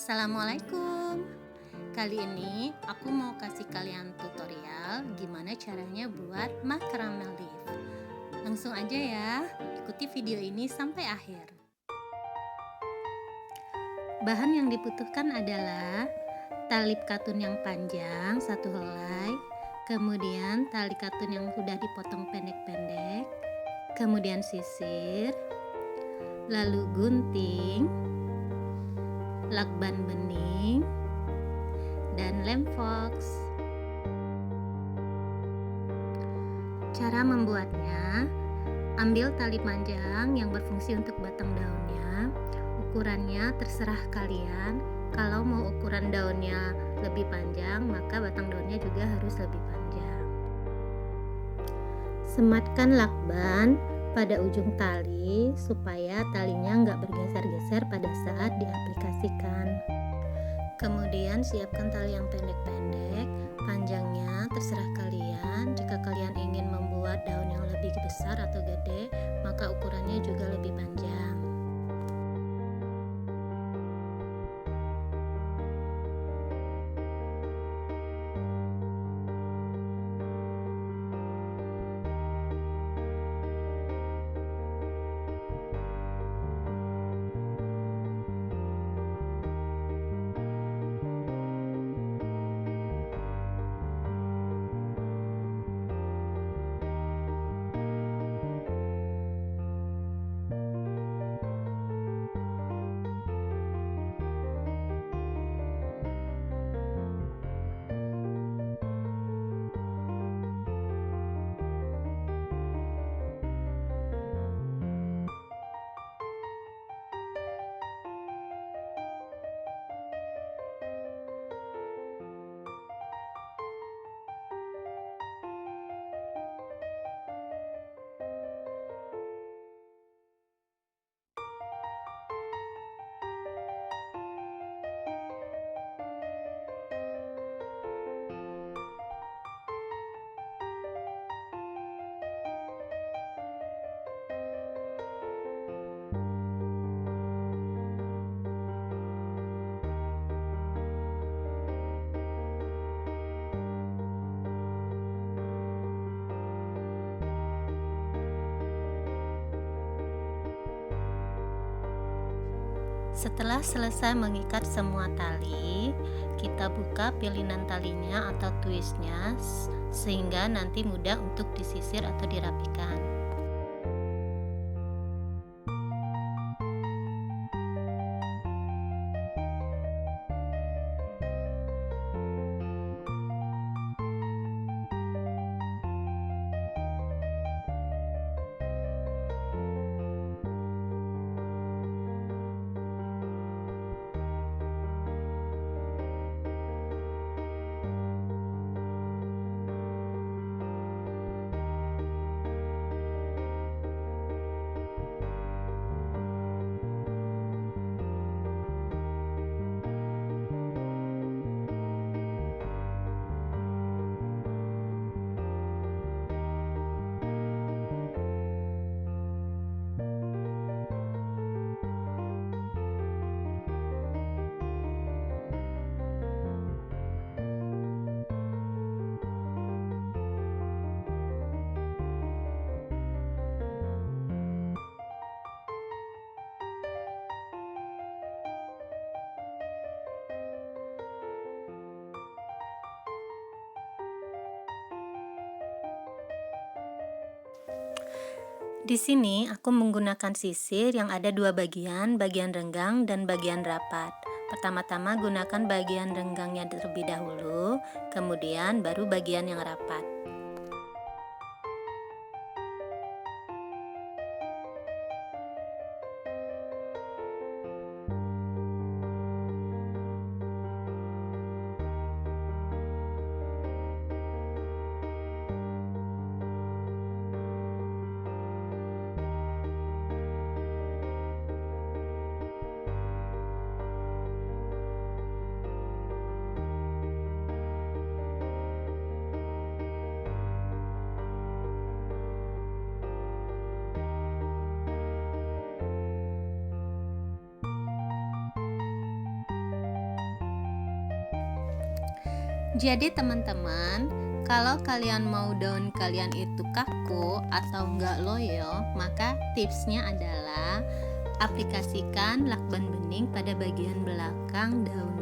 Assalamualaikum. Kali ini aku mau kasih kalian tutorial gimana caranya buat macramel leaf. Langsung aja ya, ikuti video ini sampai akhir. Bahan yang dibutuhkan adalah tali katun yang panjang 1 helai, kemudian tali katun yang sudah dipotong pendek-pendek, kemudian sisir, lalu gunting, lakban bening, dan lem fox. Cara membuatnya: ambil tali panjang yang berfungsi untuk batang daunnya. Ukurannya terserah kalian. Kalau mau ukuran daunnya lebih panjang, maka batang daunnya juga harus lebih panjang. Sematkan lakban pada ujung tali supaya talinya nggak bergeser-geser pada saat diaplikasikan. Kemudian siapkan tali yang pendek-pendek, panjangnya terserah kalian. Jika kalian ingin membuat daun yang lebih besar atau gede, maka ukurannya juga lebih panjang. Setelah selesai mengikat semua tali, kita buka pilihan talinya atau twistnya sehingga nanti mudah untuk disisir atau dirapikan. Di sini aku menggunakan sisir yang ada dua bagian renggang dan bagian rapat. Pertama-tama gunakan bagian renggangnya terlebih dahulu, kemudian baru bagian yang rapat. Jadi teman-teman, kalau kalian mau daun kalian itu kaku atau nggak loyo, maka tipsnya adalah aplikasikan lakban bening pada bagian belakang daunnya.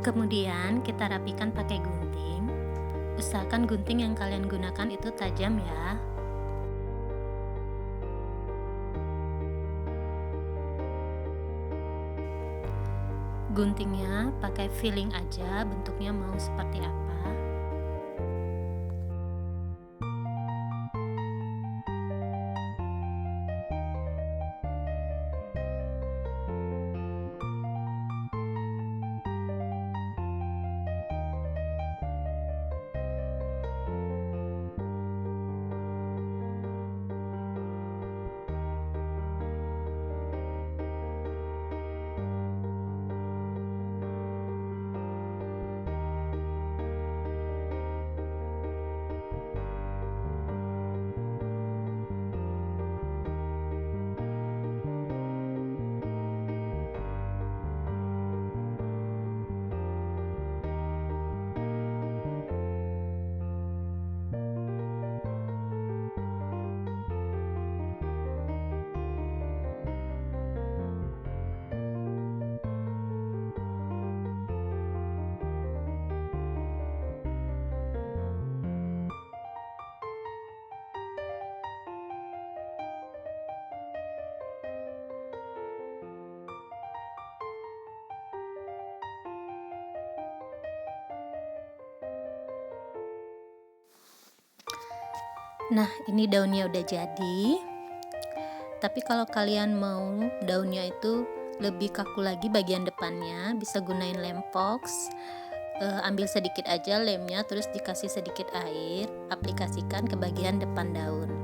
Kemudian kita rapikan pakai gunting. Usahakan gunting yang kalian gunakan itu tajam ya. Guntingnya pakai filling aja, bentuknya mau seperti apa. Nah, ini daunnya udah jadi. Tapi kalau kalian mau daunnya itu lebih kaku lagi bagian depannya, bisa gunain lem fox. Ambil sedikit aja lemnya, terus dikasih sedikit air, aplikasikan ke bagian depan daun.